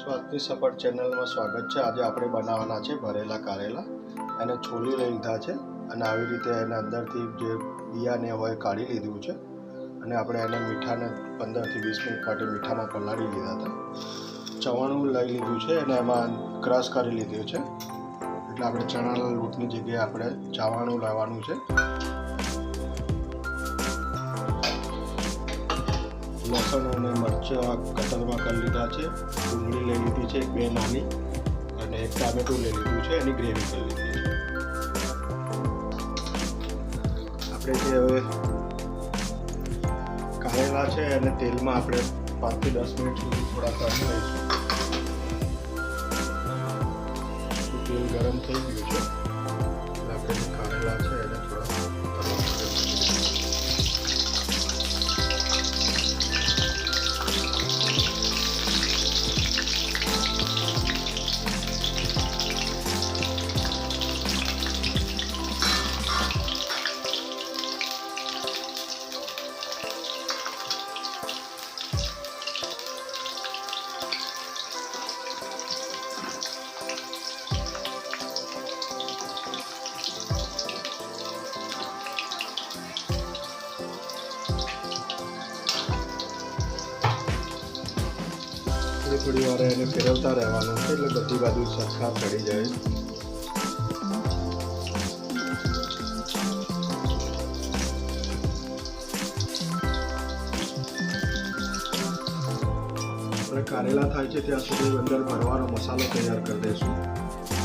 સ્વાદની સફળ ચેનલમાં સ્વાગત છે। આજે આપણે બનાવવાના છે ભરેલા કારેલા। એને છોલી લઈ લીધા છે અને આવી રીતે એને અંદરથી જે બિયાને હોય કાઢી લીધું છે અને આપણે એને મીઠાને 15 થી 20 મિનિટ માટે મીઠામાં પલાળી લીધા હતા। ચવાણું લઈ લીધું છે અને એમાં ક્રશ કરી લીધું છે, એટલે આપણે ચણાના લોટની જગ્યાએ આપણે ચવાણું લાવવાનું છે। લસણ અને મરચાં કટરમાં કરી લીધા છે, ડુંગળી લઈ લીધી છે 2 નાની અને 1 ટામેટું લઈ લીધું છે, એની ગ્રેવી કરી લીધી છે। આપણે જે હવે કારેલા છે અને તેલમાં આપણે 5 થી 10 મિનિટ સુધી થોડા તળી લઈશું। તેલ ગરમ થઈ ગયું છે એટલે આપણે જે કારેલા છે એને થોડા થોડી વાર એને ફેરવતા રહેવાનું છે એટલે બધી બાજુ સરખા ચડી જાય। આપણે કારેલા થાય છે ત્યાં સુધી અંદર ભરવાનો મસાલો તૈયાર કરી દઈશું।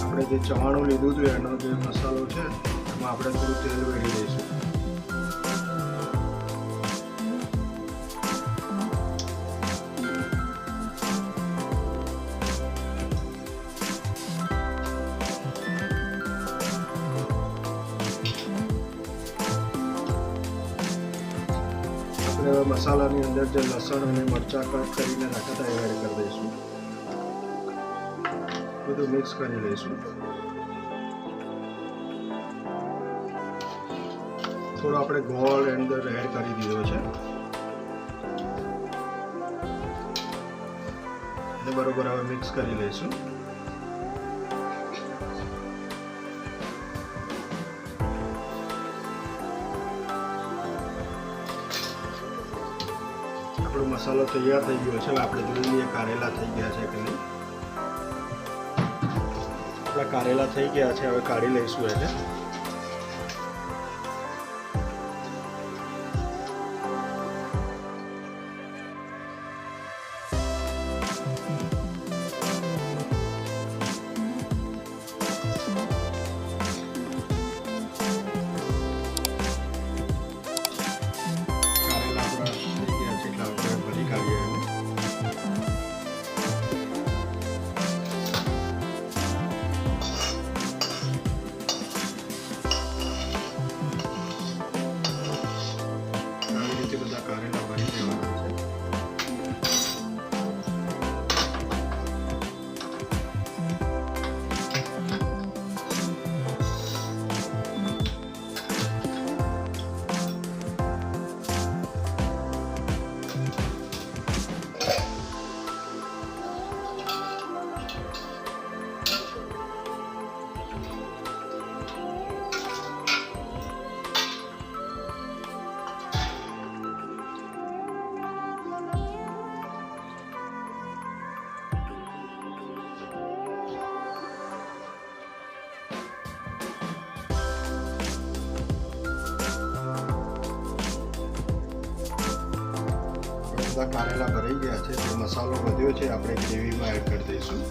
આપણે જે ચવાણું લીધું હતું એનો જે મસાલો છે એમાં આપણે થોડું તેલ વેડી દઈશું। મસાલાની અંદર જે લસણ અને મરચાં કટ કરીને રાખ્યા હતા એ એડ કરી દઈશું। બધું મિક્સ કરી લઈશું। થોડો આપણે ગોળ અંદર એડ કરી દીધો છે અને બરોબર હવે મિક્સ કરી લઈશું। આપણો મસાલો તૈયાર થઈ ગયો છે। આપણે જોઈ લઈએ કારેલા થઈ ગયા છે કે નહીં। આપણા કારેલા થઈ ગયા છે, હવે કાઢી લઈશું એને। કારેલા ભરાઈ ગયા છે, જે મસાલો વધ્યો છે આપણે ગ્રેવીમાં એડ કરી દઈશું।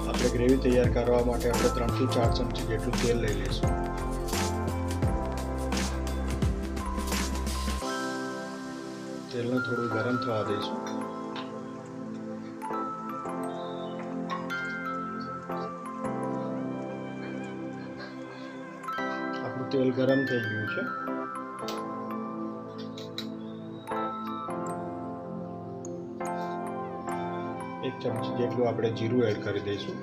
આપણે ગ્રેવી તૈયાર કરવા માટે આપણે 3 થી 4 ચમચી જેટલું તેલ લઈ લઈશું। તેલને થોડું ગરમ થવા દઈશું। આપણું તેલ ગરમ થઈ ગયું છે। એક ચમચી જેટલું આપણે જીરું એડ કરી દઈશું।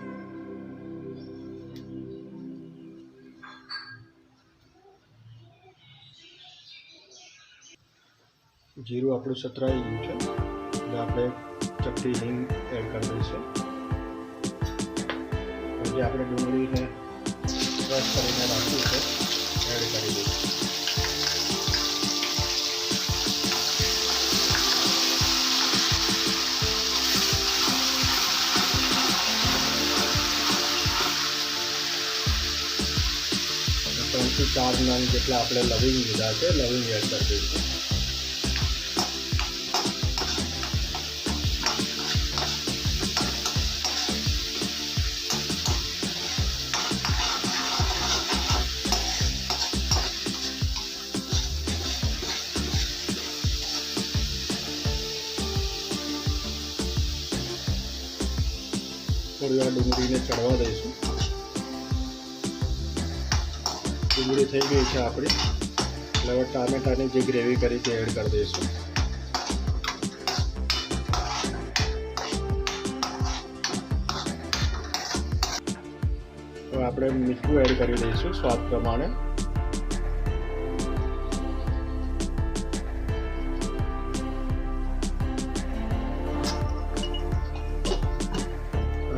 જીરું આપણું સતરાઈ ગયું છે એટલે આપણે ચપટી હિંગ એડ કરી દઈશું. જે આપણે ડુંગળીને ક્રશ કરીને રાખ્યું છે એડ કરી દઈશું. ત્રણથી 4 નંગ જેટલા આપણે લવિંગ લીધા છે, લવિંગ એડ કરી દઈશું. થોડી વાર ડુંગળીને ચડવા દઈશું. ડુંગળી થઈ ગઈ છે આપણી, એટલે હવે ટામેટાની જે ગ્રેવી કરી તે એડ કરી દઈશું. હવે આપણે મીઠું એડ કરી દઈશું સ્વાદ પ્રમાણે.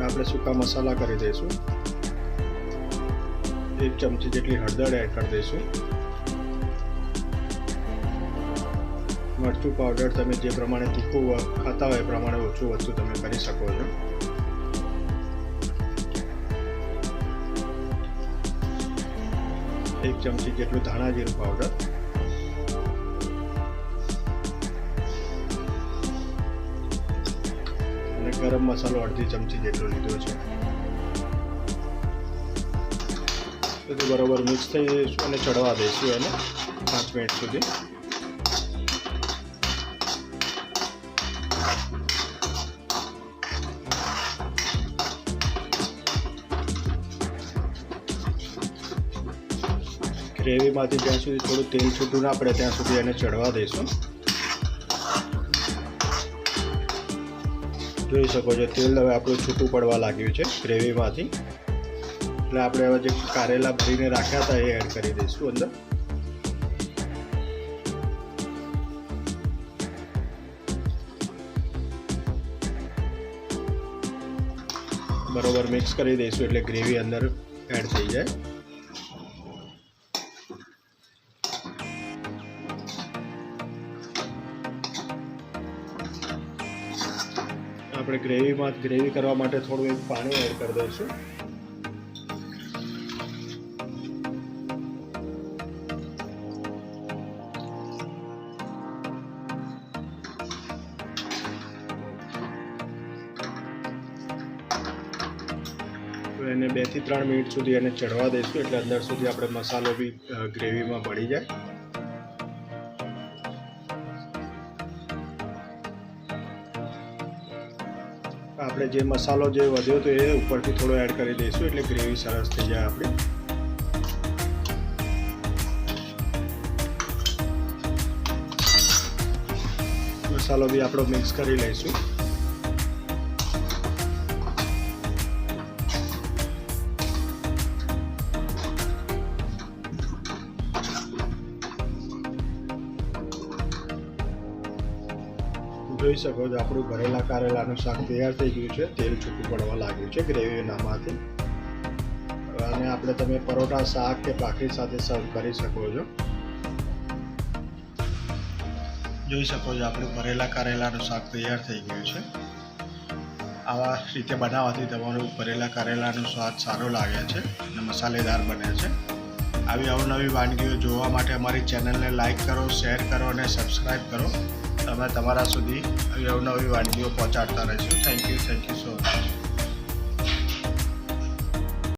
આપણે સૂકા મસાલા કરી દઈશું. 1 ચમચી જેટલી હળદર એડ કરી દઈશું. મરચું પાવડર તમે જે પ્રમાણે તીખું ખાતા હોય એ પ્રમાણે ઓછું વધતું તમે કરી શકો છો. એક ચમચી જેટલું ધાણા જીરું પાવડર, અને ગરમ મસાલો અડધી ચમચી જેટલો લીધો છે. બધું બરોબર મિક્સ થઈ જઈશું અને ચડવા દઈશું એને 5 મિનિટ સુધી. ગ્રેવીમાંથી જ્યાં સુધી થોડું તેલ છૂટું ના પડે ત્યાં સુધી એને ચડવા દઈશું. જોઈ શકો છો તેલ હવે આપણું છૂટું પડવા લાગ્યું છે ગ્રેવીમાંથી, એટલે આપણે હવે જે કારેલા ભરીને રાખ્યા હતા એ એડ કરી દઈશું અંદર. બરોબર મિક્સ કરી દઈશું એટલે ગ્રેવી અંદર એડ થઈ જાય. આપણે ગ્રેવી કરવા માટે થોડું એક પાણી એડ કરી દઈશું. એને 2 થી 3 મિનિટ સુધી એને ચડવા દઈશું એટલે અંદર સુધી આપણે મસાલો બી ગ્રેવીમાં ભળી જાય. આપણે જે મસાલો જે વધ્યો તો એ ઉપરથી થોડો એડ કરી દઈશું એટલે ગ્રેવી સરસ થઈ જાય આપણી. મસાલો બી આપણો મિક્સ કરી લઈશું. જોઈ શકો છો આપણું ભરેલા કારેલાનું શાક તૈયાર થઈ ગયું છે. તેલ છૂટું પડવા લાગ્યું છે ગ્રેવીનામાંથી. અને આપણે તમે પરોઠા, શાક કે ભાખરી સાથે સર્વ કરી શકો છો. જોઈ શકો છો આપણું ભરેલા કારેલાનું શાક તૈયાર થઈ ગયું છે. આવા રીતે બનાવવાથી તમારું ભરેલા કારેલાનું સ્વાદ સારો લાગે છે અને મસાલેદાર બને છે. આવી અવનવી વાનગીઓ જોવા માટે અમારી ચેનલને લાઈક કરો, શેર કરો અને સબસ્ક્રાઈબ કરો. અમે તમારા સુધી આવી અવનવી વાનગીઓ પહોંચાડતા રહીશું. Thank you so much.